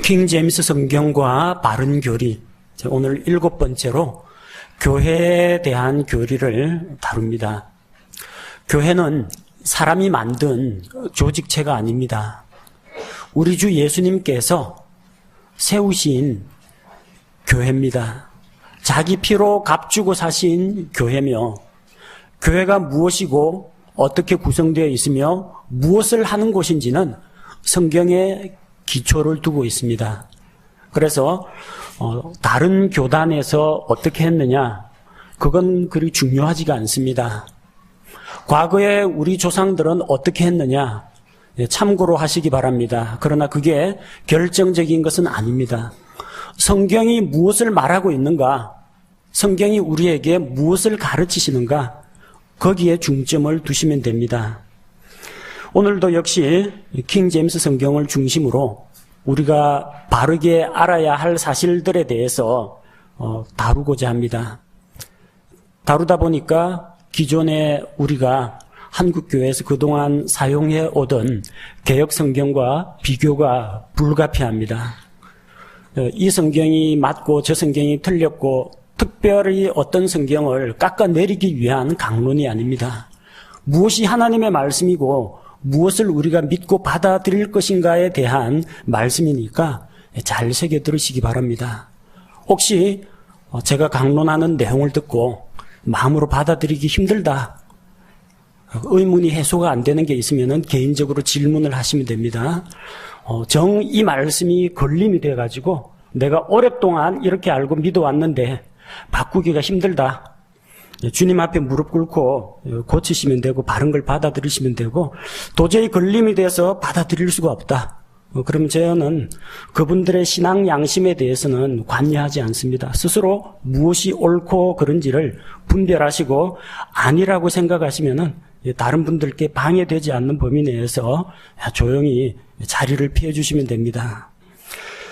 킹 제임스 성경과 바른 교리, 오늘 7번째로 교회에 대한 교리를 다룹니다. 교회는 사람이 만든 조직체가 아닙니다. 우리 주 예수님께서 세우신 교회입니다. 자기 피로 값주고 사신 교회며, 교회가 무엇이고 어떻게 구성되어 있으며 무엇을 하는 곳인지는 성경에 기초를 두고 있습니다. 그래서 다른 교단에서 어떻게 했느냐, 그건 그리 중요하지가 않습니다. 과거에 우리 조상들은 어떻게 했느냐, 참고로 하시기 바랍니다. 그러나 그게 결정적인 것은 아닙니다. 성경이 무엇을 말하고 있는가, 성경이 우리에게 무엇을 가르치시는가, 거기에 중점을 두시면 됩니다. 오늘도 역시 킹 제임스 성경을 중심으로 우리가 바르게 알아야 할 사실들에 대해서 다루고자 합니다. 다루다 보니까 기존에 우리가 한국교회에서 그동안 사용해 오던 개역 성경과 비교가 불가피합니다. 이 성경이 맞고 저 성경이 틀렸고 특별히 어떤 성경을 깎아내리기 위한 강론이 아닙니다. 무엇이 하나님의 말씀이고 무엇을 우리가 믿고 받아들일 것인가에 대한 말씀이니까 잘 새겨 들으시기 바랍니다. 혹시 제가 강론하는 내용을 듣고 마음으로 받아들이기 힘들다, 의문이 해소가 안 되는 게 있으면 개인적으로 질문을 하시면 됩니다. 정 이 말씀이 걸림이 돼가지고 내가 오랫동안 이렇게 알고 믿어왔는데 바꾸기가 힘들다, 주님 앞에 무릎 꿇고 고치시면 되고 바른 걸 받아들이시면 되고, 도저히 걸림이 돼서 받아들일 수가 없다, 그럼 저는 그분들의 신앙 양심에 대해서는 관여하지 않습니다. 스스로 무엇이 옳고 그른지를 분별하시고 아니라고 생각하시면은 다른 분들께 방해되지 않는 범위 내에서 조용히 자리를 피해 주시면 됩니다.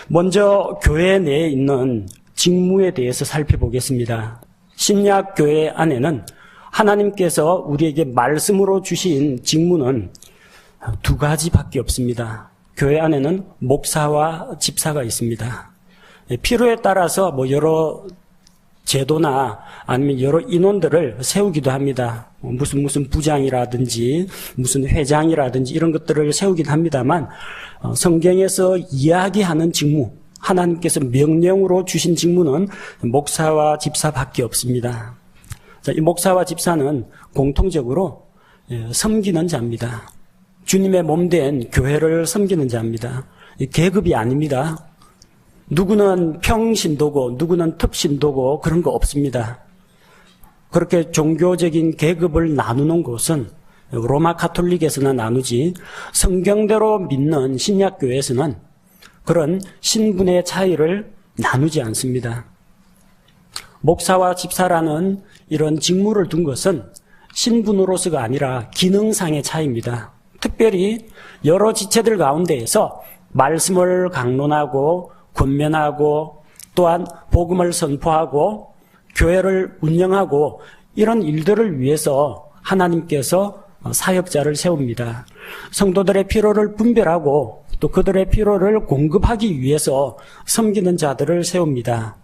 먼저 교회 내에 있는 직무에 대해서 살펴보겠습니다. 신약 교회 안에는 하나님께서 우리에게 말씀으로 주신 직무는 2가지밖에 없습니다. 교회 안에는 목사와 집사가 있습니다. 필요에 따라서 여러 제도나 아니면 여러 인원들을 세우기도 합니다. 무슨 부장이라든지 무슨 회장이라든지 이런 것들을 세우긴 합니다만, 성경에서 이야기하는 직무, 하나님께서 명령으로 주신 직무는 목사와 집사밖에 없습니다. 자, 이 목사와 집사는 공통적으로 섬기는 자입니다. 주님의 몸된 교회를 섬기는 자입니다. 계급이 아닙니다. 누구는 평신도고 누구는 특신도고 그런 거 없습니다. 그렇게 종교적인 계급을 나누는 곳은 로마 가톨릭에서나 나누지, 성경대로 믿는 신약교회에서는 그런 신분의 차이를 나누지 않습니다. 목사와 집사라는 이런 직무를 둔 것은 신분으로서가 아니라 기능상의 차이입니다. 특별히 여러 지체들 가운데에서 말씀을 강론하고 권면하고 또한 복음을 선포하고 교회를 운영하고 이런 일들을 위해서 하나님께서 사역자를 세웁니다. 성도들의 필요를 분별하고 또 그들의 필요를 공급하기 위해서 섬기는 자들을 세웁니다.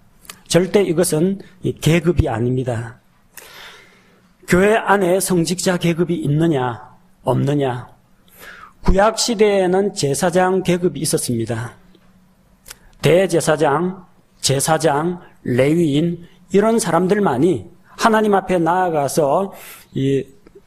절대 이것은 계급이 아닙니다. 교회 안에 성직자 계급이 있느냐 없느냐, 구약 시대에는 제사장 계급이 있었습니다. 대제사장, 제사장, 레위인 이런 사람들만이 하나님 앞에 나아가서 이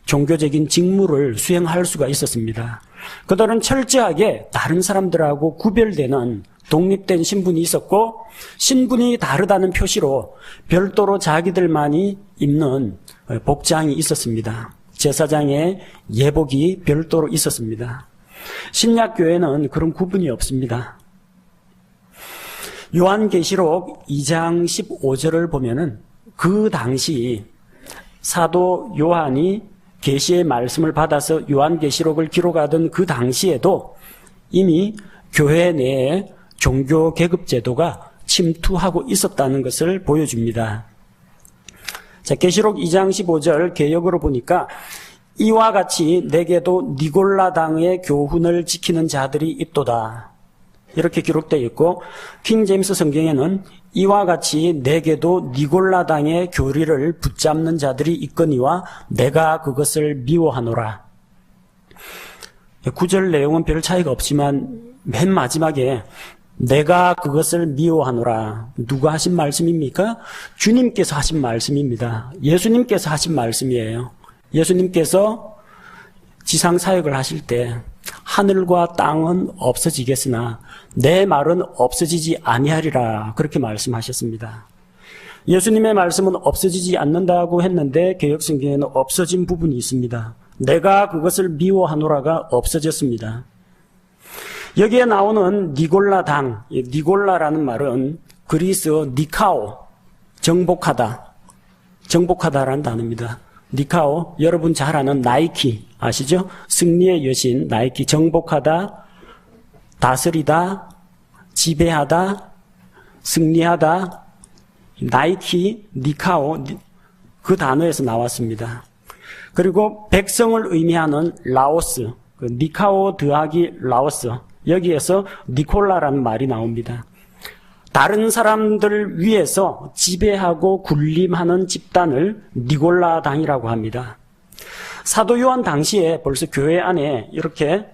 종교적인 직무를 수행할 수가 있었습니다. 그들은 철저하게 다른 사람들하고 구별되는 독립된 신분이 있었고, 신분이 다르다는 표시로 별도로 자기들만이 입는 복장이 있었습니다. 제사장의 예복이 별도로 있었습니다. 신약교회는 그런 구분이 없습니다. 요한계시록 2장 15절을 보면은 그 당시 사도 요한이 계시의 말씀을 받아서 요한계시록을 기록하던 그 당시에도 이미 교회 내에 종교 계급 제도가 침투하고 있었다는 것을 보여줍니다. 자, 계시록 2장 15절 개역으로 보니까 이와 같이 내게도 니골라당의 교훈을 지키는 자들이 있도다. 이렇게 기록되어 있고 킹 제임스 성경에는 이와 같이 내게도 니골라당의 교리를 붙잡는 자들이 있거니와 내가 그것을 미워하노라. 구절 내용은 별 차이가 없지만 맨 마지막에 내가 그것을 미워하노라. 누가 하신 말씀입니까? 주님께서 하신 말씀입니다. 예수님께서 하신 말씀이에요. 예수님께서 지상 사역을 하실 때 하늘과 땅은 없어지겠으나 내 말은 없어지지 아니하리라 그렇게 말씀하셨습니다. 예수님의 말씀은 없어지지 않는다고 했는데 개역성경에는 없어진 부분이 있습니다. 내가 그것을 미워하노라가 없어졌습니다. 여기에 나오는 니골라당, 니골라라는 말은 그리스어 니카오, 정복하다라는 단어입니다. 니카오, 여러분 잘 아는 나이키 아시죠? 승리의 여신 나이키, 정복하다, 다스리다, 지배하다, 승리하다, 나이키, 니카오 그 단어에서 나왔습니다. 그리고 백성을 의미하는 라오스, 니카오 더하기 라오스, 여기에서 니콜라라는 말이 나옵니다. 다른 사람들 위해서 지배하고 군림하는 집단을 니골라당이라고 합니다. 사도 요한 당시에 벌써 교회 안에 이렇게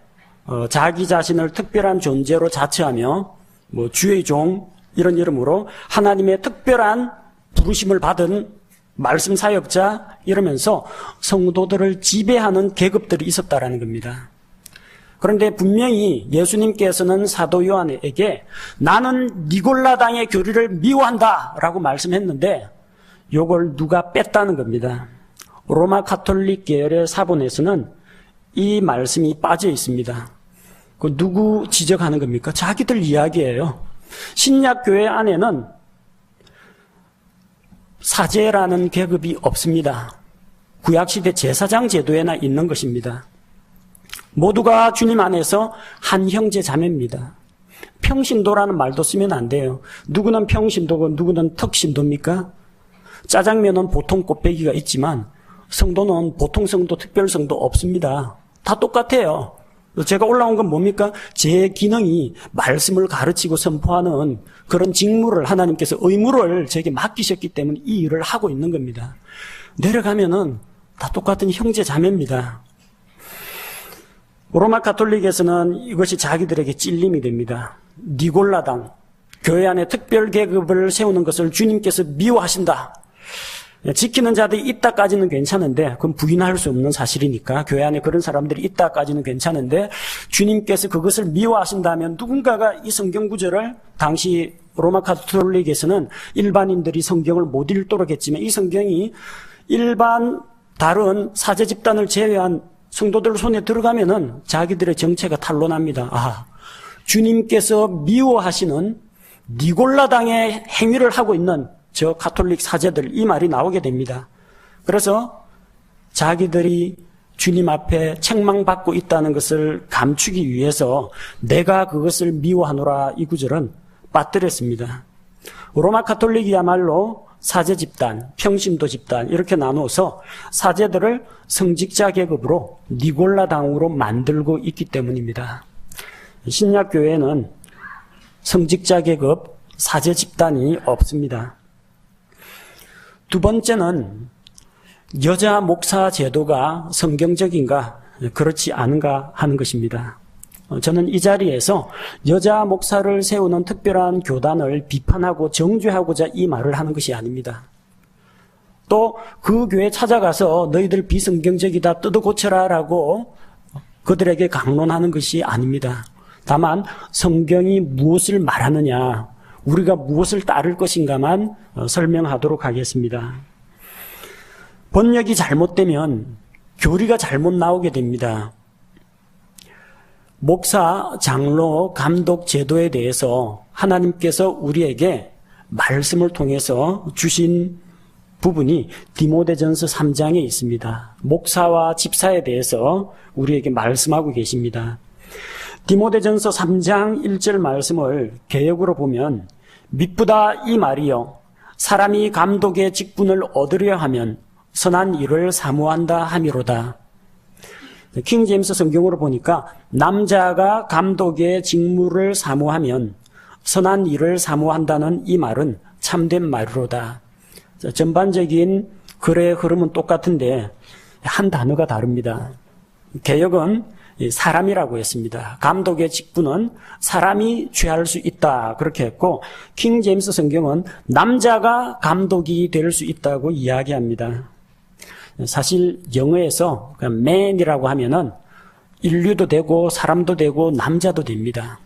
자기 자신을 특별한 존재로 자처하며 주의 종 이런 이름으로 하나님의 특별한 부르심을 받은 말씀 사역자 이러면서 성도들을 지배하는 계급들이 있었다라는 겁니다. 그런데 분명히 예수님께서는 사도 요한에게 나는 니골라당의 교리를 미워한다 라고 말씀했는데 이걸 누가 뺐다는 겁니다. 로마 가톨릭 계열의 사본에서는 이 말씀이 빠져 있습니다. 그 누구 지적하는 겁니까? 자기들 이야기예요. 신약교회 안에는 사제라는 계급이 없습니다. 구약시대 제사장 제도에나 있는 것입니다. 모두가 주님 안에서 한 형제 자매입니다. 평신도라는 말도 쓰면 안 돼요. 누구는 평신도고 누구는 턱신도입니까? 짜장면은 보통 곱빼기가 있지만 성도는 보통 성도, 특별 성도 없습니다. 다 똑같아요. 제가 올라온 건 뭡니까? 제 기능이 말씀을 가르치고 선포하는 그런 직무를 하나님께서 의무를 제게 맡기셨기 때문에 이 일을 하고 있는 겁니다. 내려가면은 다 똑같은 형제 자매입니다. 로마 가톨릭에서는 이것이 자기들에게 찔림이 됩니다. 니골라당, 교회 안에 특별 계급을 세우는 것을 주님께서 미워하신다. 지키는 자들이 있다까지는 괜찮은데 그건 부인할 수 없는 사실이니까 교회 안에 그런 사람들이 있다까지는 괜찮은데 주님께서 그것을 미워하신다면 누군가가 이 성경 구절을 당시 로마 가톨릭에서는 일반인들이 성경을 못 읽도록 했지만 이 성경이 일반 다른 사제 집단을 제외한 성도들 손에 들어가면은 자기들의 정체가 탄로납니다. 아, 주님께서 미워하시는 니골라당의 행위를 하고 있는 저 가톨릭 사제들 이 말이 나오게 됩니다. 그래서 자기들이 주님 앞에 책망받고 있다는 것을 감추기 위해서 내가 그것을 미워하노라 이 구절은 빠뜨렸습니다. 로마 가톨릭이야말로 사제 집단, 평신도 집단 이렇게 나누어서 사제들을 성직자 계급으로 니골라당으로 만들고 있기 때문입니다. 신약교회는 성직자 계급, 사제 집단이 없습니다. 두 번째는 여자 목사 제도가 성경적인가 그렇지 않은가 하는 것입니다. 저는 이 자리에서 여자 목사를 세우는 특별한 교단을 비판하고 정죄하고자 이 말을 하는 것이 아닙니다. 또 그 교회 찾아가서 너희들 비성경적이다 뜯어 고쳐라 라고 그들에게 강론하는 것이 아닙니다. 다만 성경이 무엇을 말하느냐, 우리가 무엇을 따를 것인가만 설명하도록 하겠습니다. 번역이 잘못되면 교리가 잘못 나오게 됩니다. 목사, 장로, 감독 제도에 대해서 하나님께서 우리에게 말씀을 통해서 주신 부분이 디모데전서 3장에 있습니다. 목사와 집사에 대해서 우리에게 말씀하고 계십니다. 디모데전서 3장 1절 말씀을 개역으로 보면 미쁘다 이 말이요 사람이 감독의 직분을 얻으려 하면 선한 일을 사모한다 함이로다. 킹 제임스 성경으로 보니까 남자가 감독의 직무를 사모하면 선한 일을 사모한다는 이 말은 참된 말이로다. 전반적인 글의 흐름은 똑같은데 한 단어가 다릅니다. 개역은 사람이라고 했습니다. 감독의 직분은 사람이 취할 수 있다 그렇게 했고, 킹 제임스 성경은 남자가 감독이 될 수 있다고 이야기합니다. 사실 영어에서 man이라고 하면은 인류도 되고 사람도 되고 남자도 됩니다.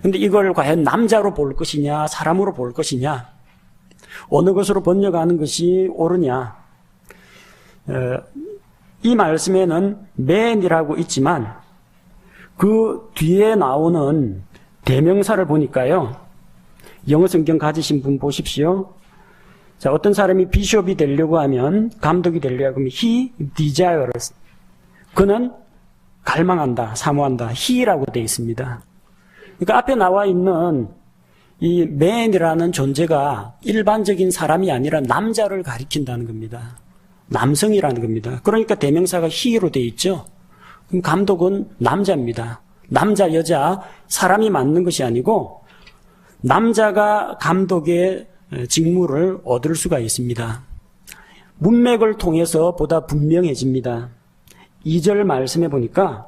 근데 이걸 과연 남자로 볼 것이냐 사람으로 볼 것이냐, 어느 것으로 번역하는 것이 옳으냐. 이 말씀에는 man이라고 있지만 그 뒤에 나오는 대명사를 보니까요, 영어 성경 가지신 분 보십시오. 자, 어떤 사람이 비숍이 되려고 하면, 감독이 되려고 하면 he desires, 그는 갈망한다, 사모한다, he라고 되어 있습니다. 그러니까 앞에 나와 있는 이 man이라는 존재가 일반적인 사람이 아니라 남자를 가리킨다는 겁니다. 남성이라는 겁니다. 그러니까 대명사가 he로 되어 있죠. 그럼 감독은 남자입니다. 남자, 여자, 사람이 맞는 것이 아니고 남자가 감독의 직무를 얻을 수가 있습니다. 문맥을 통해서 보다 분명해집니다. 2절 말씀해 보니까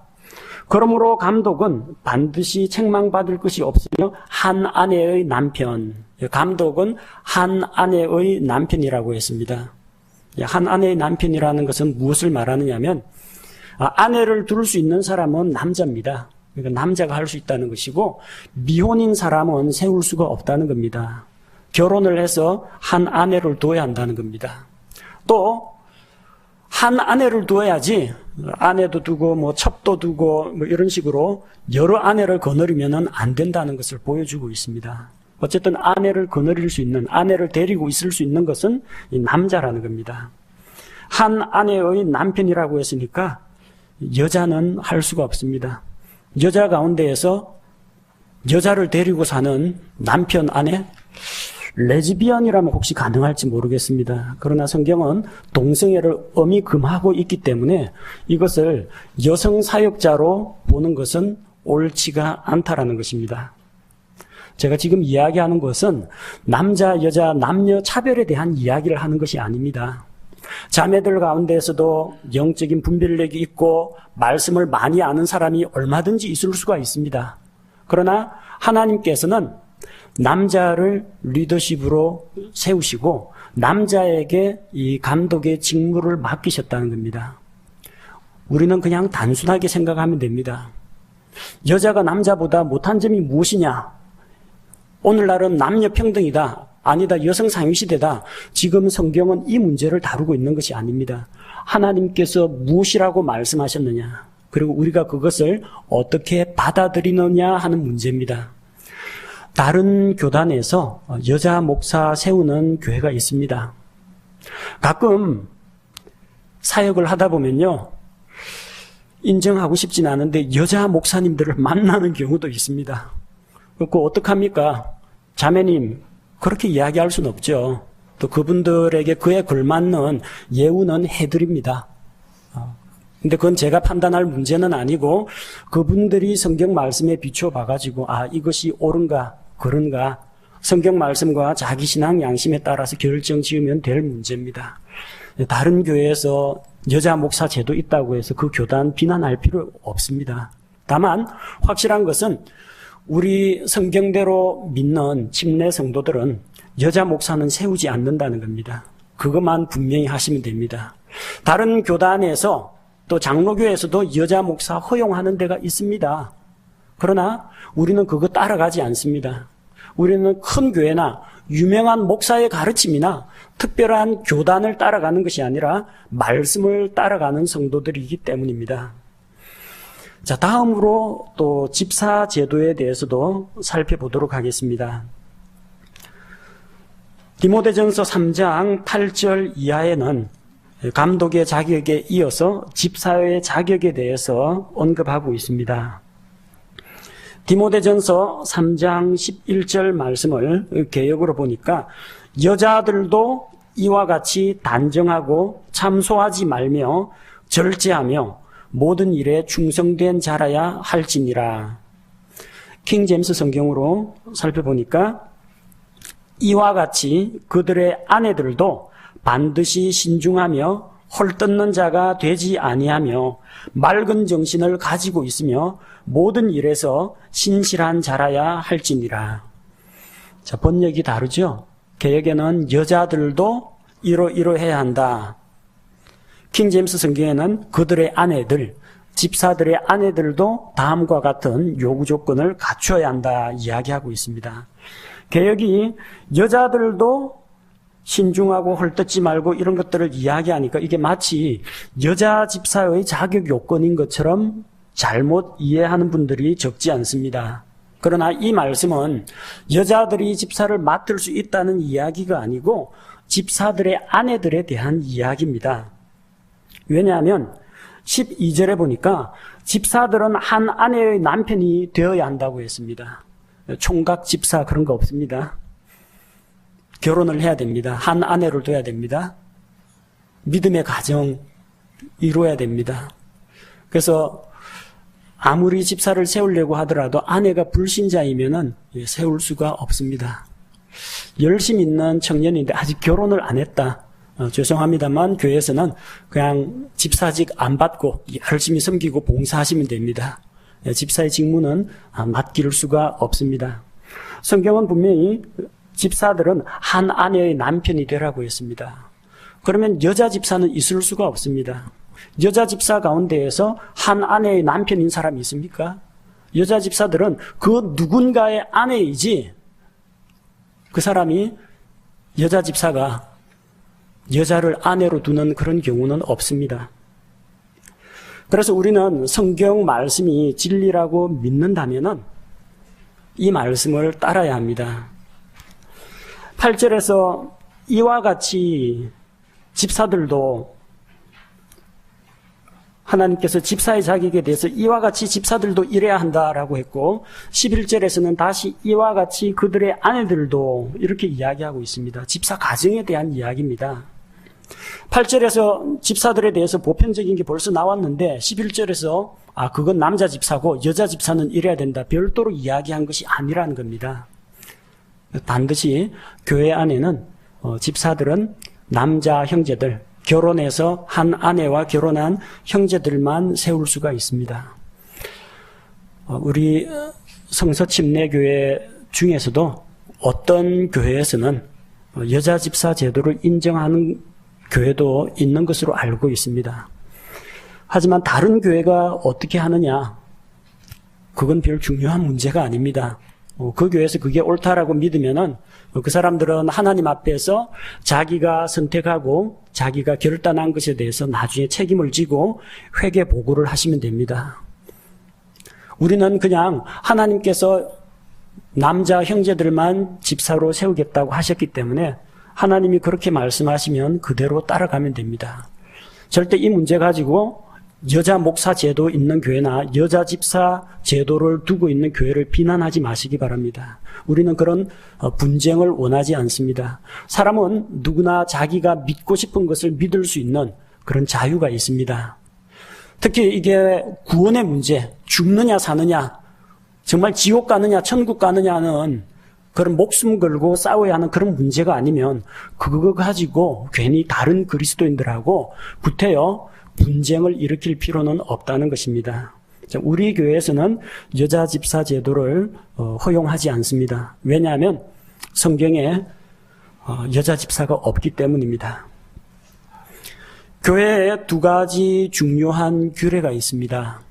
그러므로 감독은 반드시 책망받을 것이 없으며 한 아내의 남편, 감독은 한 아내의 남편이라고 했습니다. 한 아내의 남편이라는 것은 무엇을 말하느냐면, 아내를 둘 수 있는 사람은 남자입니다. 그러니까 남자가 할 수 있다는 것이고, 미혼인 사람은 세울 수가 없다는 겁니다. 결혼을 해서 한 아내를 두어야 한다는 겁니다. 또 한 아내를 두어야지, 아내도 두고 뭐 첩도 두고 뭐 이런 식으로 여러 아내를 거느리면은 안 된다는 것을 보여주고 있습니다. 어쨌든 아내를 거느릴 수 있는, 아내를 데리고 있을 수 있는 것은 이 남자라는 겁니다. 한 아내의 남편이라고 했으니까 여자는 할 수가 없습니다. 여자 가운데에서 여자를 데리고 사는 남편, 아내, 레즈비언이라면 혹시 가능할지 모르겠습니다. 그러나 성경은 동성애를 엄히 금하고 있기 때문에 이것을 여성 사역자로 보는 것은 옳지가 않다라는 것입니다. 제가 지금 이야기하는 것은 남자, 여자, 남녀 차별에 대한 이야기를 하는 것이 아닙니다. 자매들 가운데에서도 영적인 분별력이 있고 말씀을 많이 아는 사람이 얼마든지 있을 수가 있습니다. 그러나 하나님께서는 남자를 리더십으로 세우시고 남자에게 이 감독의 직무를 맡기셨다는 겁니다. 우리는 그냥 단순하게 생각하면 됩니다. 여자가 남자보다 못한 점이 무엇이냐? 오늘날은 남녀 평등이다. 아니다, 여성 상위시대다. 지금 성경은 이 문제를 다루고 있는 것이 아닙니다. 하나님께서 무엇이라고 말씀하셨느냐, 그리고 우리가 그것을 어떻게 받아들이느냐 하는 문제입니다. 다른 교단에서 여자 목사 세우는 교회가 있습니다. 가끔 사역을 하다 보면요, 인정하고 싶진 않은데 여자 목사님들을 만나는 경우도 있습니다. 그거 어떡합니까? 자매님, 그렇게 이야기할 수는 없죠. 또 그분들에게 그에 걸맞는 예우는 해드립니다. 근데 그건 제가 판단할 문제는 아니고 그분들이 성경 말씀에 비춰봐가지고 이것이 옳은가 그런가 성경 말씀과 자기 신앙 양심에 따라서 결정 지으면 될 문제입니다. 다른 교회에서 여자 목사 제도 있다고 해서 그 교단 비난할 필요 없습니다. 다만 확실한 것은 우리 성경대로 믿는 침례 성도들은 여자 목사는 세우지 않는다는 겁니다. 그것만 분명히 하시면 됩니다. 다른 교단에서 또 장로교에서도 여자 목사 허용하는 데가 있습니다. 그러나 우리는 그거 따라가지 않습니다. 우리는 큰 교회나 유명한 목사의 가르침이나 특별한 교단을 따라가는 것이 아니라 말씀을 따라가는 성도들이기 때문입니다. 자, 다음으로 또 집사 제도에 대해서도 살펴보도록 하겠습니다. 디모데전서 3장 8절 이하에는 감독의 자격에 이어서 집사의 자격에 대해서 언급하고 있습니다. 디모데전서 3장 11절 말씀을 개역으로 보니까 여자들도 이와 같이 단정하고 참소하지 말며 절제하며 모든 일에 충성된 자라야 할지니라. 킹 제임스 성경으로 살펴보니까 이와 같이 그들의 아내들도 반드시 신중하며 헐뜯는 자가 되지 아니하며 맑은 정신을 가지고 있으며 모든 일에서 신실한 자라야 할지니라. 자, 번역이 다르죠? 개역에는 여자들도 이러이러해야 한다. 킹 제임스 성경에는 그들의 아내들, 집사들의 아내들도 다음과 같은 요구 조건을 갖춰야 한다 이야기하고 있습니다. 개역이 여자들도 신중하고 헐뜯지 말고 이런 것들을 이야기하니까 이게 마치 여자 집사의 자격 요건인 것처럼 잘못 이해하는 분들이 적지 않습니다. 그러나 이 말씀은 여자들이 집사를 맡을 수 있다는 이야기가 아니고 집사들의 아내들에 대한 이야기입니다. 왜냐하면 12절에 보니까 집사들은 한 아내의 남편이 되어야 한다고 했습니다. 총각 집사 그런 거 없습니다. 결혼을 해야 됩니다. 한 아내를 둬야 됩니다. 믿음의 가정 이루어야 됩니다. 그래서 아무리 집사를 세우려고 하더라도 아내가 불신자이면은 세울 수가 없습니다. 열심 있는 청년인데 아직 결혼을 안 했다. 죄송합니다만 교회에서는 그냥 집사직 안 받고 열심히 섬기고 봉사하시면 됩니다. 집사의 직무는 맡길 수가 없습니다. 성경은 분명히 집사들은 한 아내의 남편이 되라고 했습니다. 그러면 여자 집사는 있을 수가 없습니다. 여자 집사 가운데에서 한 아내의 남편인 사람이 있습니까? 여자 집사들은 그 누군가의 아내이지 그 사람이 여자 집사가 여자를 아내로 두는 그런 경우는 없습니다. 그래서 우리는 성경 말씀이 진리라고 믿는다면은 이 말씀을 따라야 합니다. 8절에서 이와 같이 집사들도 하나님께서 집사의 자격에 대해서 이와 같이 집사들도 이래야 한다라고 했고 11절에서는 다시 이와 같이 그들의 아내들도 이렇게 이야기하고 있습니다. 집사 가정에 대한 이야기입니다. 8절에서 집사들에 대해서 보편적인 게 벌써 나왔는데 11절에서 그건 남자 집사고 여자 집사는 이래야 된다. 별도로 이야기한 것이 아니라는 겁니다. 반드시 교회 안에는 집사들은 남자 형제들, 결혼해서 한 아내와 결혼한 형제들만 세울 수가 있습니다. 우리 성서침례교회 중에서도 어떤 교회에서는 여자 집사 제도를 인정하는 교회도 있는 것으로 알고 있습니다. 하지만 다른 교회가 어떻게 하느냐, 그건 별 중요한 문제가 아닙니다. 그 교회에서 그게 옳다라고 믿으면은 그 사람들은 하나님 앞에서 자기가 선택하고 자기가 결단한 것에 대해서 나중에 책임을 지고 회개 보고를 하시면 됩니다. 우리는 그냥 하나님께서 남자 형제들만 집사로 세우겠다고 하셨기 때문에 하나님이 그렇게 말씀하시면 그대로 따라가면 됩니다. 절대 이 문제 가지고 여자 목사 제도 있는 교회나 여자 집사 제도를 두고 있는 교회를 비난하지 마시기 바랍니다. 우리는 그런 분쟁을 원하지 않습니다. 사람은 누구나 자기가 믿고 싶은 것을 믿을 수 있는 그런 자유가 있습니다. 특히 이게 구원의 문제, 죽느냐 사느냐, 정말 지옥 가느냐 천국 가느냐는 그런 목숨 걸고 싸워야 하는 그런 문제가 아니면 그거 가지고 괜히 다른 그리스도인들하고 구태여 분쟁을 일으킬 필요는 없다는 것입니다. 우리 교회에서는 여자 집사 제도를 허용하지 않습니다. 왜냐하면 성경에 여자 집사가 없기 때문입니다. 교회에 두 가지 중요한 규례가 있습니다.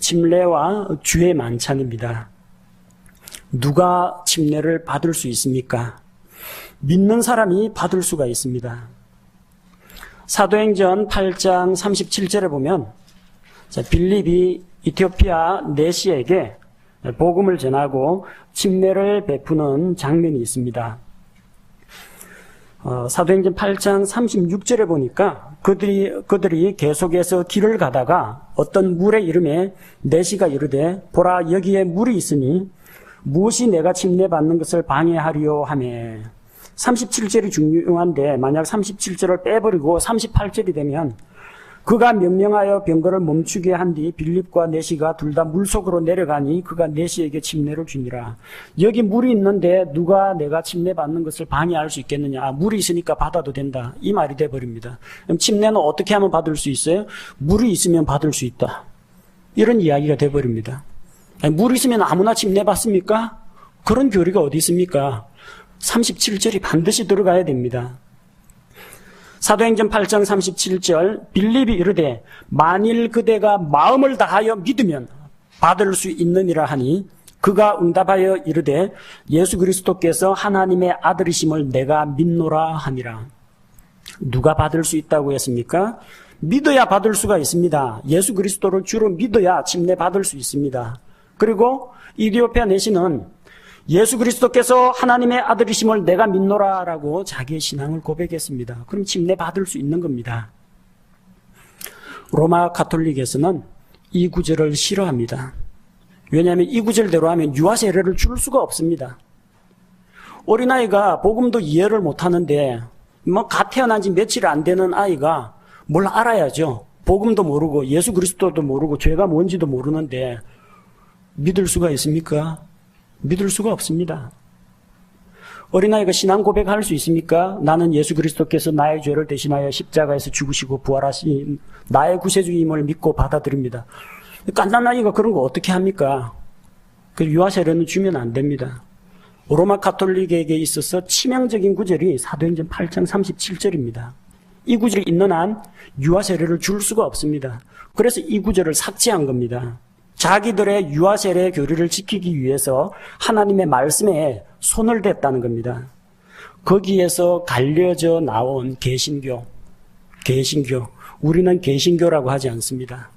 침례와 주의 만찬입니다. 누가 침례를 받을 수 있습니까? 믿는 사람이 받을 수가 있습니다. 사도행전 8장 37절에 보면 빌립이 이티오피아 내시에게 복음을 전하고 침례를 베푸는 장면이 있습니다. 사도행전 8장 36절에 보니까 그들이 계속해서 길을 가다가 어떤 물의 이름에 내시가 이르되 보라 여기에 물이 있으니 무엇이 내가 침례받는 것을 방해하리요 하매 37절이 중요한데 만약 37절을 빼버리고 38절이 되면 그가 명령하여 병거를 멈추게 한 뒤 빌립과 네시가 둘 다 물속으로 내려가니 그가 네시에게 침례를 주니라. 여기 물이 있는데 누가 내가 침례 받는 것을 방해할 수 있겠느냐. 물이 있으니까 받아도 된다. 이 말이 돼버립니다. 그럼 침례는 어떻게 하면 받을 수 있어요? 물이 있으면 받을 수 있다. 이런 이야기가 돼버립니다. 물 있으면 아무나 침례 받습니까? 그런 교리가 어디 있습니까? 37절이 반드시 들어가야 됩니다. 사도행전 8장 37절 빌립이 이르되 만일 그대가 마음을 다하여 믿으면 받을 수 있느니라 하니 그가 응답하여 이르되 예수 그리스도께서 하나님의 아들이심을 내가 믿노라 하니라. 누가 받을 수 있다고 했습니까? 믿어야 받을 수가 있습니다. 예수 그리스도를 주로 믿어야 침례 받을 수 있습니다. 그리고 이디오피아 내시는 예수 그리스도께서 하나님의 아들이심을 내가 믿노라라고 자기의 신앙을 고백했습니다. 그럼 침례 받을 수 있는 겁니다. 로마 가톨릭에서는 이 구절을 싫어합니다. 왜냐하면 이 구절대로 하면 유아 세례를 줄 수가 없습니다. 어린아이가 복음도 이해를 못하는데 갓 태어난 지 며칠 안 되는 아이가 뭘 알아야죠. 복음도 모르고 예수 그리스도도 모르고 죄가 뭔지도 모르는데 믿을 수가 있습니까? 믿을 수가 없습니다. 어린아이가 신앙 고백할 수 있습니까? 나는 예수 그리스도께서 나의 죄를 대신하여 십자가에서 죽으시고 부활하신 나의 구세주임을 믿고 받아들입니다. 깐난아이가 그런 거 어떻게 합니까? 그 유아세례는 주면 안 됩니다. 로마 가톨릭에게 있어서 치명적인 구절이 사도행전 8장 37절입니다. 이 구절이 있는 한 유아세례를 줄 수가 없습니다. 그래서 이 구절을 삭제한 겁니다. 자기들의 유아세례 교리를 지키기 위해서 하나님의 말씀에 손을 댔다는 겁니다. 거기에서 갈려져 나온 개신교. 우리는 개신교라고 하지 않습니다.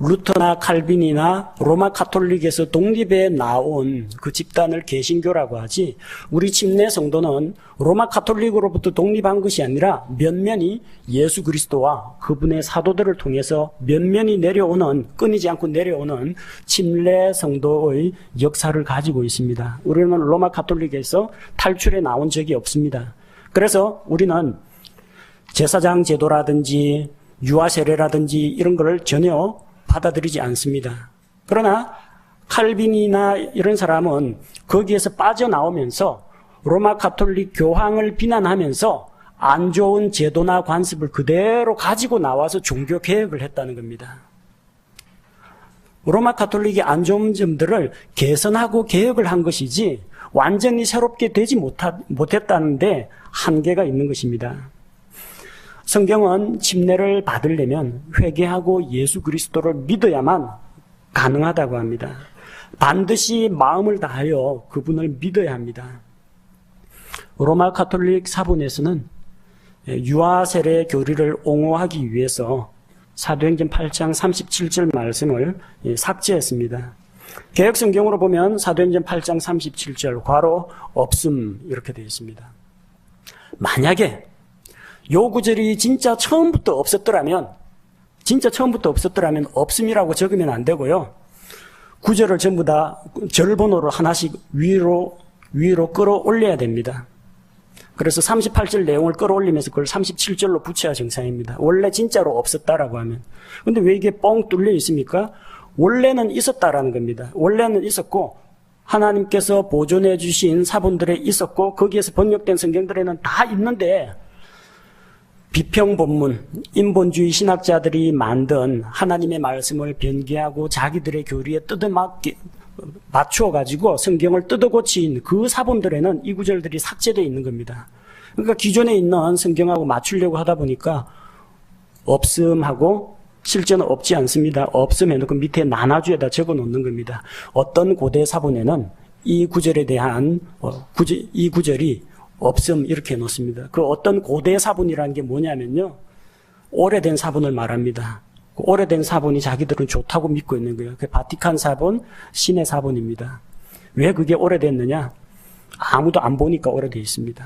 루터나 칼빈이나 로마 가톨릭에서 독립해 나온 그 집단을 개신교라고 하지, 우리 침례 성도는 로마 가톨릭으로부터 독립한 것이 아니라 면면이 예수 그리스도와 그분의 사도들을 통해서 면면이 내려오는, 끊이지 않고 내려오는 침례 성도의 역사를 가지고 있습니다. 우리는 로마 가톨릭에서 탈출해 나온 적이 없습니다. 그래서 우리는 제사장 제도라든지 유아세례라든지 이런 걸 전혀 받아들이지 않습니다. 그러나 칼빈이나 이런 사람은 거기에서 빠져나오면서 로마 가톨릭 교황을 비난하면서 안 좋은 제도나 관습을 그대로 가지고 나와서 종교 개혁을 했다는 겁니다. 로마 가톨릭이 안 좋은 점들을 개선하고 개혁을 한 것이지 완전히 새롭게 되지 못했다는데 한계가 있는 것입니다. 성경은 침례를 받으려면 회개하고 예수 그리스도를 믿어야만 가능하다고 합니다. 반드시 마음을 다하여 그분을 믿어야 합니다. 로마 가톨릭 사본에서는 유아세례 교리를 옹호하기 위해서 사도행전 8장 37절 말씀을 삭제했습니다. 개역성경으로 보면 사도행전 8장 37절 괄호 없음 이렇게 되어 있습니다. 만약에 요 구절이 진짜 처음부터 없었더라면 없음이라고 적으면 안 되고요. 구절을 전부 다 절번호로 하나씩 위로 끌어올려야 됩니다. 그래서 38절 내용을 끌어올리면서 그걸 37절로 붙여야 정상입니다. 원래 진짜로 없었다라고 하면. 근데 왜 이게 뻥 뚫려 있습니까? 원래는 있었다라는 겁니다. 원래는 있었고 하나님께서 보존해 주신 사본들에 있었고 거기에서 번역된 성경들에는 다 있는데 비평본문, 인본주의 신학자들이 만든 하나님의 말씀을 변개하고 자기들의 교리에 맞추어가지고 성경을 뜯어고친 그 사본들에는 이 구절들이 삭제되어 있는 겁니다. 그러니까 기존에 있는 성경하고 맞추려고 하다 보니까 없음하고 실제는 없지 않습니다. 없음 해놓고 밑에 나눠주에다 적어 놓는 겁니다. 어떤 고대 사본에는 이 구절에 대한 이 구절이 없음 이렇게 놓습니다. 그 어떤 고대 사본이라는 게 뭐냐면요, 오래된 사본을 말합니다. 그 오래된 사본이 자기들은 좋다고 믿고 있는 거예요. 그 바티칸 사본, 신의 사본입니다. 왜 그게 오래됐느냐? 아무도 안 보니까 오래돼 있습니다.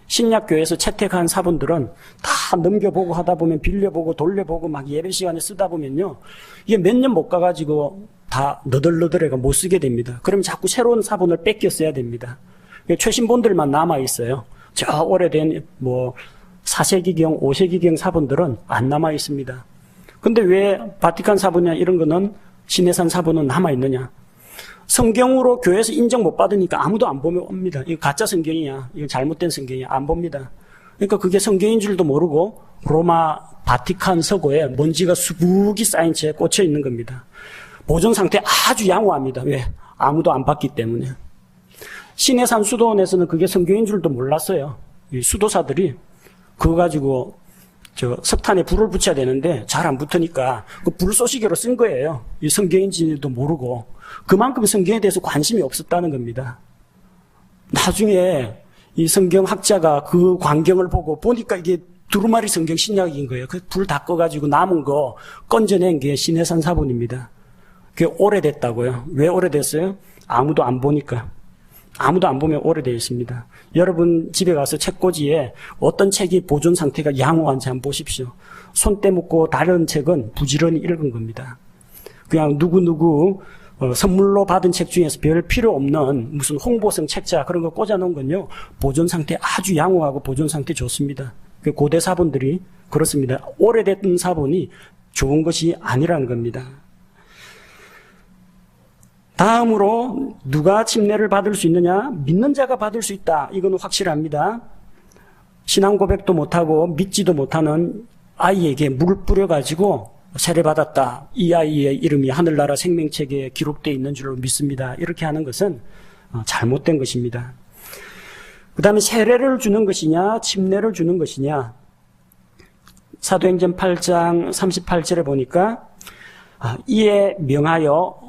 신약교회에서 채택한 사본들은 다 넘겨보고 하다 보면 빌려보고 돌려보고 막 예배 시간에 쓰다 보면요, 이게 몇 년 못 가가지고 다 너덜너덜해가 못 쓰게 됩니다. 그럼 자꾸 새로운 사본을 뺏겨 써야 됩니다. 최신본들만 남아있어요. 저 오래된 4세기경, 5세기경 사본들은 안 남아 있습니다. 근데 왜 바티칸 사본이나 이런 거는 시내산 사본은 남아 있느냐? 성경으로 교회에서 인정 못 받으니까 아무도 안 봅니다. 이거 가짜 성경이야. 이거 잘못된 성경이야. 안 봅니다. 그러니까 그게 성경인 줄도 모르고 로마 바티칸 서고에 먼지가 수북이 쌓인 채 꽂혀 있는 겁니다. 보존 상태 아주 양호합니다. 왜? 아무도 안 봤기 때문에. 시내산 수도원에서는 그게 성경인 줄도 몰랐어요. 이 수도사들이 그거 가지고 석탄에 불을 붙여야 되는데 잘 안 붙으니까 그 불쏘시개로 쓴 거예요. 이 성경인지도 모르고. 그만큼 성경에 대해서 관심이 없었다는 겁니다. 나중에 이 성경학자가 그 광경을 보니까 이게 두루마리 성경 신약인 거예요. 그 불 다 꺼가지고 남은 거 건져낸 게 시내산 사본입니다. 그게 오래됐다고요. 왜 오래됐어요? 아무도 안 보니까. 아무도 안 보면 오래되어 있습니다. 여러분 집에 가서 책꽂이에 어떤 책이 보존 상태가 양호한지 한번 보십시오. 손때 묻고 다른 책은 부지런히 읽은 겁니다. 그냥 누구누구 선물로 받은 책 중에서 별 필요 없는 무슨 홍보성 책자 그런 거 꽂아놓은 건요. 보존 상태 아주 양호하고 보존 상태 좋습니다. 고대 사본들이 그렇습니다. 오래됐던 사본이 좋은 것이 아니라는 겁니다. 다음으로 누가 침례를 받을 수 있느냐? 믿는 자가 받을 수 있다. 이건 확실합니다. 신앙 고백도 못하고 믿지도 못하는 아이에게 물 뿌려가지고 세례받았다. 이 아이의 이름이 하늘나라 생명책에 기록되어 있는 줄로 믿습니다. 이렇게 하는 것은 잘못된 것입니다. 그 다음에 세례를 주는 것이냐 침례를 주는 것이냐. 사도행전 8장 38절에 보니까 이에 명하여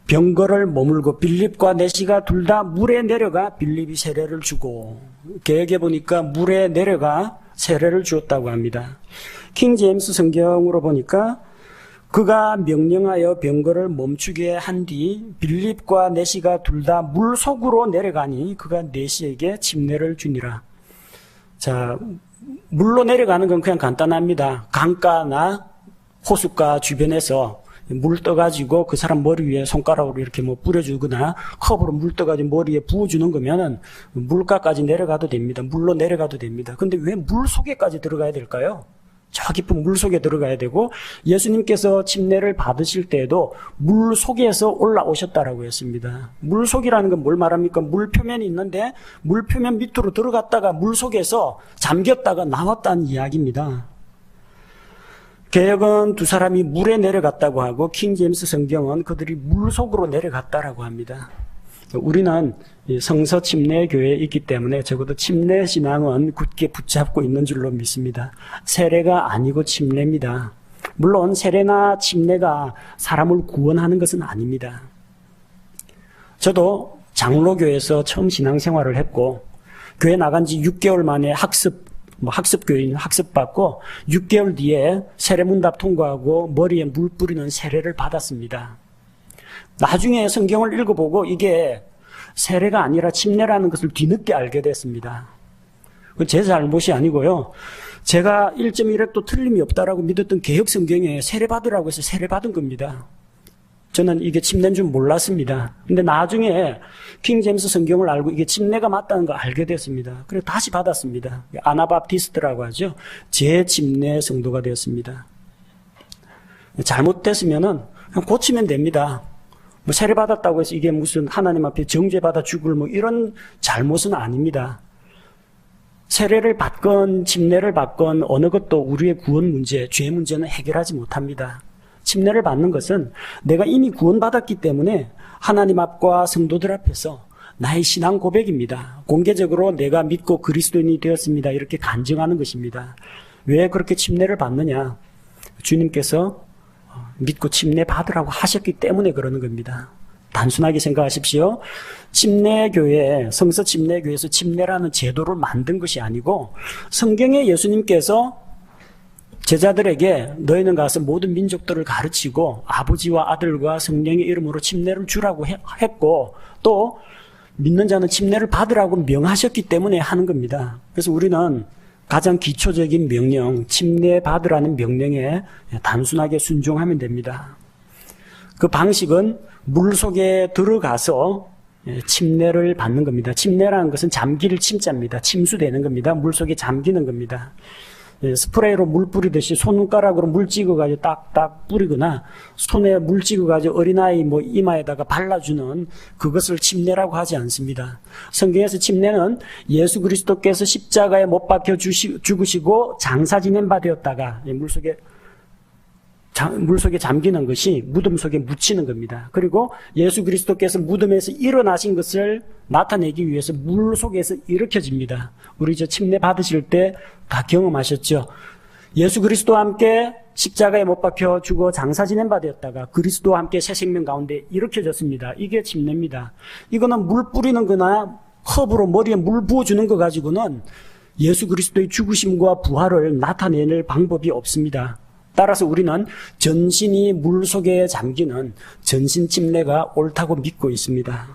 병거를 머물고 빌립과 내시가 둘 다 물에 내려가 빌립이 세례를 주고, 개역에 보니까 물에 내려가 세례를 주었다고 합니다. 킹 제임스 성경으로 보니까 그가 명령하여 병거를 멈추게 한 뒤 빌립과 내시가 둘 다 물 속으로 내려가니 그가 내시에게 침례를 주니라. 자, 물로 내려가는 건 그냥 간단합니다. 강가나 호숫가 주변에서 물 떠가지고 그 사람 머리 위에 손가락으로 이렇게 뿌려주거나 컵으로 물 떠가지고 머리에 부어주는 거면은 물가까지 내려가도 됩니다. 물로 내려가도 됩니다. 근데 왜 물 속에까지 들어가야 될까요? 저 깊은 물 속에 들어가야 되고, 예수님께서 침례를 받으실 때에도 물 속에서 올라오셨다라고 했습니다. 물 속이라는 건 뭘 말합니까? 물 표면이 있는데 물 표면 밑으로 들어갔다가 물 속에서 잠겼다가 나왔다는 이야기입니다. 개역은 두 사람이 물에 내려갔다고 하고 킹 제임스 성경은 그들이 물 속으로 내려갔다라고 합니다. 우리는 성서 침례 교회에 있기 때문에 적어도 침례 신앙은 굳게 붙잡고 있는 줄로 믿습니다. 세례가 아니고 침례입니다. 물론 세례나 침례가 사람을 구원하는 것은 아닙니다. 저도 장로교에서 처음 신앙생활을 했고 교회 나간 지 6개월 만에 학습교인 학습받고 6개월 뒤에 세례문답 통과하고 머리에 물 뿌리는 세례를 받았습니다. 나중에 성경을 읽어보고 이게 세례가 아니라 침례라는 것을 뒤늦게 알게 됐습니다. 제 잘못이 아니고요. 제가 1.1획도 틀림이 없다라고 믿었던 개역 성경에 세례받으라고 해서 세례받은 겁니다. 저는 이게 침례인 줄 몰랐습니다. 근데 나중에 킹 제임스 성경을 알고 이게 침례가 맞다는 걸 알게 됐습니다. 그래서 다시 받았습니다. 아나바프티스트라고 하죠. 재침례 성도가 되었습니다. 잘못됐으면은 그냥 고치면 됩니다. 세례받았다고 해서 이게 무슨 하나님 앞에 정죄받아 죽을 이런 잘못은 아닙니다. 세례를 받건 침례를 받건 어느 것도 우리의 구원 문제, 죄 문제는 해결하지 못합니다. 침례를 받는 것은 내가 이미 구원받았기 때문에 하나님 앞과 성도들 앞에서 나의 신앙 고백입니다. 공개적으로 내가 믿고 그리스도인이 되었습니다. 이렇게 간증하는 것입니다. 왜 그렇게 침례를 받느냐? 주님께서 믿고 침례 받으라고 하셨기 때문에 그러는 겁니다. 단순하게 생각하십시오. 침례교회, 성서 침례교회에서 침례라는 제도를 만든 것이 아니고 성경에 예수님께서 제자들에게 너희는 가서 모든 민족들을 가르치고 아버지와 아들과 성령의 이름으로 침례를 주라고 했고 또 믿는 자는 침례를 받으라고 명하셨기 때문에 하는 겁니다. 그래서 우리는 가장 기초적인 명령, 침례 받으라는 명령에 단순하게 순종하면 됩니다. 그 방식은 물 속에 들어가서 침례를 받는 겁니다. 침례라는 것은 잠길 침자입니다. 침수되는 겁니다. 물속에 잠기는 겁니다. 스프레이로 물 뿌리듯이 손가락으로 물 찍어가지고 딱딱 뿌리거나 손에 물 찍어가지고 어린아이 이마에다가 발라주는 그것을 침례라고 하지 않습니다. 성경에서 침례는 예수 그리스도께서 십자가에 못 박혀 죽으시고 장사 지낸 바 되었다가 물속에 잠기는 것이 무덤 속에 묻히는 겁니다. 그리고 예수 그리스도께서 무덤에서 일어나신 것을 나타내기 위해서 물 속에서 일으켜집니다. 우리 침례 받으실 때 다 경험하셨죠? 예수 그리스도와 함께 십자가에 못 박혀 죽어 장사 지낸 바 되었다가 그리스도와 함께 새 생명 가운데 일으켜졌습니다. 이게 침례입니다. 이거는 물 뿌리는 거나 컵으로 머리에 물 부어주는 거 가지고는 예수 그리스도의 죽으심과 부활을 나타낼 방법이 없습니다. 따라서 우리는 전신이 물속에 잠기는 전신 침례가 옳다고 믿고 있습니다.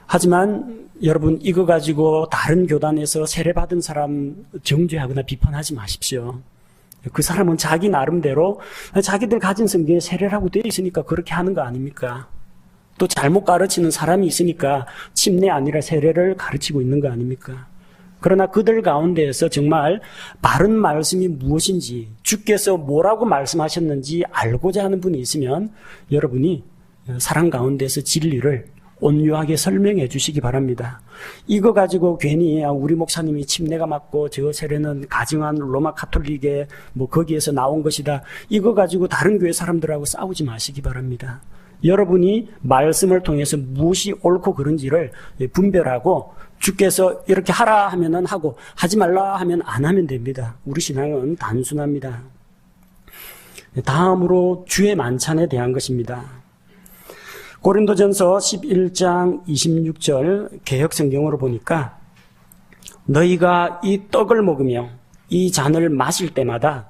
하지만 여러분, 이거 가지고 다른 교단에서 세례받은 사람 정죄하거나 비판하지 마십시오. 그 사람은 자기 나름대로 자기들 가진 성경에 세례라고 되어 있으니까 그렇게 하는 거 아닙니까? 또 잘못 가르치는 사람이 있으니까 침례 아니라 세례를 가르치고 있는 거 아닙니까? 그러나 그들 가운데에서 정말 바른 말씀이 무엇인지, 주께서 뭐라고 말씀하셨는지 알고자 하는 분이 있으면 여러분이 사랑 가운데서 진리를 온유하게 설명해 주시기 바랍니다. 이거 가지고 괜히 우리 목사님이 침례가 맞고 저 세례는 가증한 로마 카톨릭의 거기에서 나온 것이다, 이거 가지고 다른 교회 사람들하고 싸우지 마시기 바랍니다. 여러분이 말씀을 통해서 무엇이 옳고 그른지를 분별하고 주께서 이렇게 하라 하면은 하고 하지 말라 하면 안 하면 됩니다. 우리 신앙은 단순합니다. 다음으로 주의 만찬에 대한 것입니다. 고린도전서 11장 26절 개역성경으로 보니까 너희가 이 떡을 먹으며 이 잔을 마실 때마다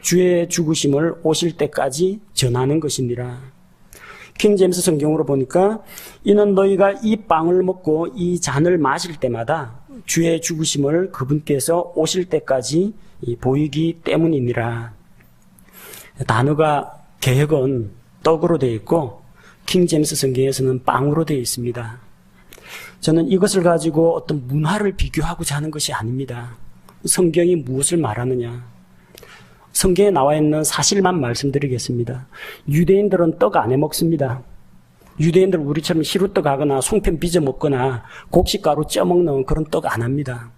주의 죽으심을 오실 때까지 전하는 것이니라. 킹제임스 성경으로 보니까 이는 너희가 이 빵을 먹고 이 잔을 마실 때마다 주의 죽으심을 그분께서 오실 때까지 보이기 때문이니라. 단어가 개역은 떡으로 되어 있고 킹제임스 성경에서는 빵으로 되어 있습니다. 저는 이것을 가지고 어떤 문화를 비교하고자 하는 것이 아닙니다. 성경이 무엇을 말하느냐, 성경에 나와 있는 사실만 말씀드리겠습니다. 유대인들은 떡 안 해 먹습니다. 유대인들 우리처럼 시루떡 하거나 송편 빚어 먹거나 곡식가루 쪄 먹는 그런 떡 안 합니다.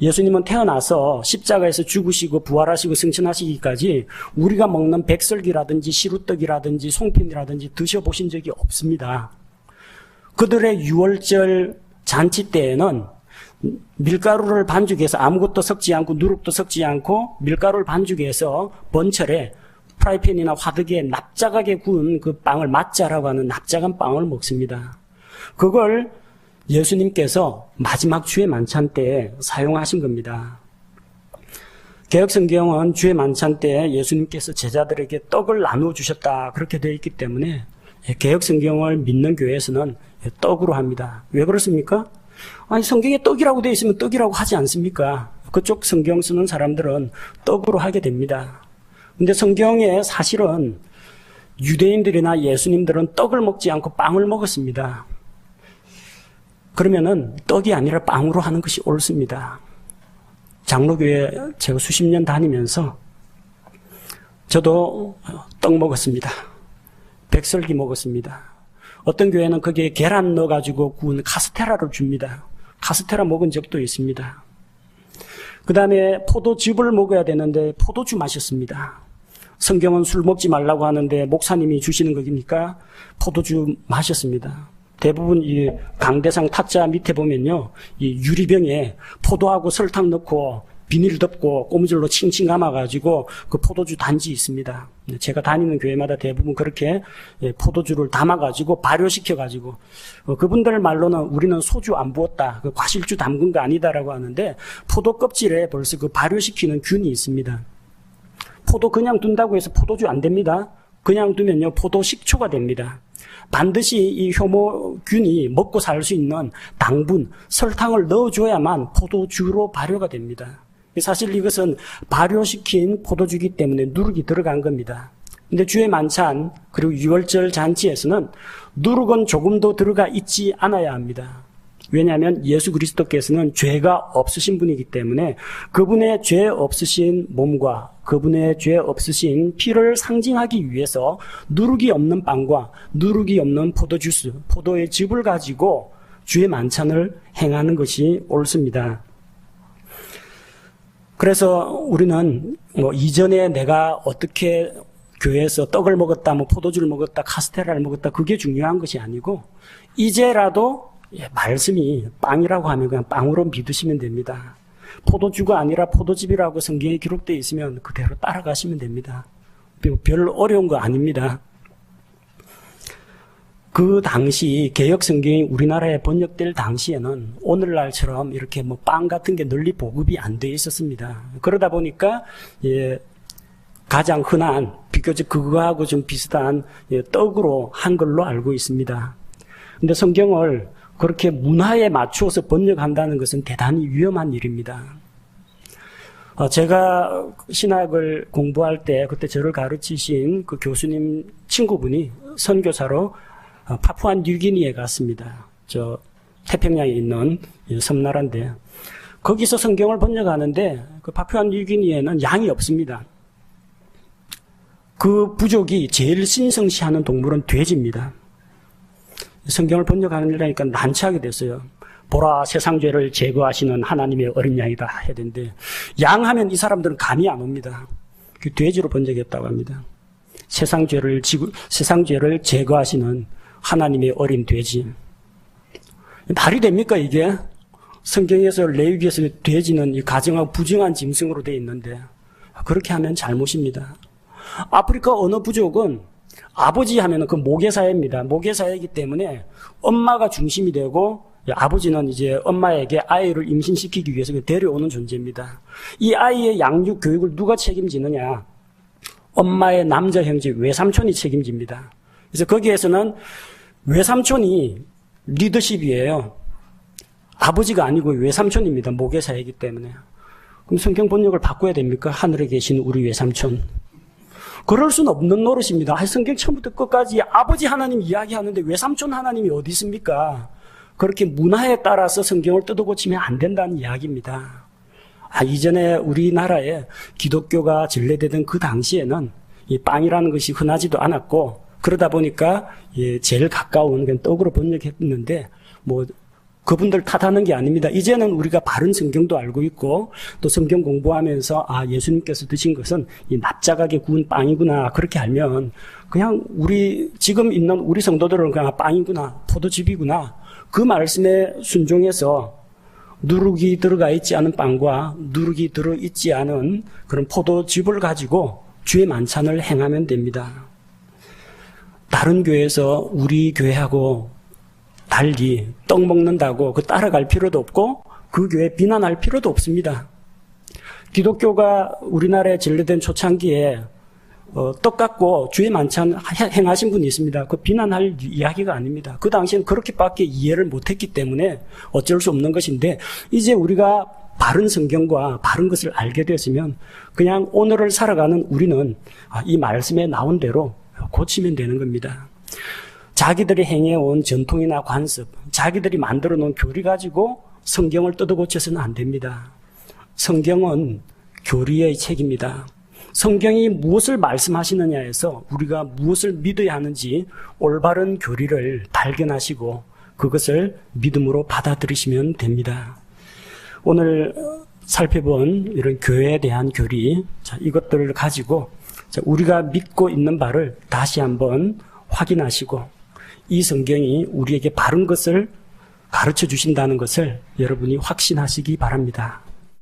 예수님은 태어나서 십자가에서 죽으시고 부활하시고 승천하시기까지 우리가 먹는 백설기라든지 시루떡이라든지 송편이라든지 드셔보신 적이 없습니다. 그들의 유월절 잔치 때에는 밀가루를 반죽해서 아무것도 섞지 않고 누룩도 섞지 않고 밀가루를 반죽해서 번철에 프라이팬이나 화덕에 납작하게 구운 그 빵을 mat자라고 하는 납작한 빵을 먹습니다. 그걸 예수님께서 마지막 주의 만찬 때 사용하신 겁니다. 개역성경은 주의 만찬 때 예수님께서 제자들에게 떡을 나누어 주셨다 그렇게 되어 있기 때문에 개역성경을 믿는 교회에서는 떡으로 합니다. 왜 그렇습니까? 아니, 성경에 떡이라고 되어 있으면 떡이라고 하지 않습니까? 그쪽 성경 쓰는 사람들은 떡으로 하게 됩니다. 근데 성경에 사실은 유대인들이나 예수님들은 떡을 먹지 않고 빵을 먹었습니다. 그러면은 떡이 아니라 빵으로 하는 것이 옳습니다. 장로교회 제가 수십 년 다니면서 저도 떡 먹었습니다. 백설기 먹었습니다. 어떤 교회는 거기에 계란 넣어가지고 구운 카스테라를 줍니다. 카스테라 먹은 적도 있습니다. 그 다음에 포도즙을 먹어야 되는데 포도주 마셨습니다. 성경은 술 먹지 말라고 하는데 목사님이 주시는 거니까 포도주 마셨습니다. 대부분 이 강대상 탁자 밑에 보면요, 이 유리병에 포도하고 설탕 넣고 비닐 덮고 고무줄로 칭칭 감아가지고 그 포도주 단지 있습니다. 제가 다니는 교회마다 대부분 그렇게 포도주를 담아가지고 발효시켜가지고 그분들 말로는 우리는 소주 안 부었다, 그 과실주 담근 거 아니다라고 하는데 포도 껍질에 벌써 그 발효시키는 균이 있습니다. 포도 그냥 둔다고 해서 포도주 안 됩니다. 그냥 두면요 포도 식초가 됩니다. 반드시 이 효모균이 먹고 살 수 있는 당분, 설탕을 넣어줘야만 포도주로 발효가 됩니다. 사실 이것은 발효시킨 포도주이기 때문에 누룩이 들어간 겁니다. 근데 주의 만찬 그리고 유월절 잔치에서는 누룩은 조금도 들어가 있지 않아야 합니다. 왜냐하면 예수 그리스도께서는 죄가 없으신 분이기 때문에 그분의 죄 없으신 몸과 그분의 죄 없으신 피를 상징하기 위해서 누룩이 없는 빵과 누룩이 없는 포도주스, 포도의 즙을 가지고 주의 만찬을 행하는 것이 옳습니다. 그래서 우리는 이전에 내가 어떻게 교회에서 떡을 먹었다, 포도주를 먹었다, 카스테라를 먹었다, 그게 중요한 것이 아니고 이제라도 말씀이 빵이라고 하면 그냥 빵으로 믿으시면 됩니다. 포도주가 아니라 포도즙이라고 성경에 기록되어 있으면 그대로 따라가시면 됩니다. 별 어려운 거 아닙니다. 그 당시 개역 성경이 우리나라에 번역될 당시에는 오늘날처럼 이렇게 빵 같은 게 널리 보급이 안 돼 있었습니다. 그러다 보니까 가장 흔한 비교적 그거하고 좀 비슷한 떡으로 한 걸로 알고 있습니다. 근데 성경을 그렇게 문화에 맞추어서 번역한다는 것은 대단히 위험한 일입니다. 제가 신학을 공부할 때 그때 저를 가르치신 그 교수님 친구분이 선교사로 파푸아 뉴기니에 갔습니다. 저 태평양에 있는 섬나라인데 거기서 성경을 번역하는데 그 파푸아 뉴기니에는 양이 없습니다. 그 부족이 제일 신성시하는 동물은 돼지입니다. 성경을 번역하려니까 난처하게 됐어요. 보라, 세상 죄를 제거하시는 하나님의 어린 양이다 해야 되는데 양 하면 이 사람들은 감이 안 옵니다. 그 돼지로 번역했다고 합니다. 세상 죄를 제거하시는 하나님의 어린 돼지. 말이 됩니까 이게? 성경에서 레위기에서 돼지는 이 가정하고 부정한 짐승으로 되어 있는데 그렇게 하면 잘못입니다. 아프리카 어느 부족은 아버지 하면은 그 모계사회입니다. 모계사회이기 때문에 엄마가 중심이 되고 아버지는 이제 엄마에게 아이를 임신시키기 위해서 데려오는 존재입니다. 이 아이의 양육 교육을 누가 책임지느냐? 엄마의 남자 형제 외삼촌이 책임집니다. 그래서 거기에서는 외삼촌이 리더십이에요. 아버지가 아니고 외삼촌입니다. 모계사회이기 때문에. 그럼 성경 번역을 바꿔야 됩니까? 하늘에 계신 우리 외삼촌. 그럴 수는 없는 노릇입니다. 성경 처음부터 끝까지 아버지 하나님 이야기하는데 외삼촌 하나님이 어디 있습니까? 그렇게 문화에 따라서 성경을 뜯어고치면 안 된다는 이야기입니다. 이전에 우리나라에 기독교가 전래되던 그 당시에는 이 빵이라는 것이 흔하지도 않았고 그러다 보니까 제일 가까운 떡으로 번역했는데 그분들 탓하는 게 아닙니다. 이제는 우리가 바른 성경도 알고 있고 또 성경 공부하면서 예수님께서 드신 것은 이 납작하게 구운 빵이구나 그렇게 알면 그냥 지금 있는 우리 성도들은 그냥 빵이구나 포도즙이구나 그 말씀에 순종해서 누룩이 들어가 있지 않은 빵과 누룩이 들어있지 않은 그런 포도즙을 가지고 주의 만찬을 행하면 됩니다. 다른 교회에서 우리 교회하고 달리 떡 먹는다고 따라갈 필요도 없고 그 교회 비난할 필요도 없습니다. 기독교가 우리나라에 전래된 초창기에 떡 갖고 주의 만찬 행하신 분이 있습니다. 그 비난할 이야기가 아닙니다. 그 당시엔 그렇게밖에 이해를 못했기 때문에 어쩔 수 없는 것인데 이제 우리가 바른 성경과 바른 것을 알게 되었으면 그냥 오늘을 살아가는 우리는 이 말씀에 나온 대로 고치면 되는 겁니다. 자기들이 행해온 전통이나 관습, 자기들이 만들어 놓은 교리 가지고 성경을 뜯어고쳐서는 안 됩니다. 성경은 교리의 책입니다. 성경이 무엇을 말씀하시느냐에서 우리가 무엇을 믿어야 하는지 올바른 교리를 발견하시고 그것을 믿음으로 받아들이시면 됩니다. 오늘 살펴본 이런 교회에 대한 교리, 이것들을 가지고 우리가 믿고 있는 바를 다시 한번 확인하시고 이 성경이 우리에게 바른 것을 가르쳐 주신다는 것을 여러분이 확신하시기 바랍니다.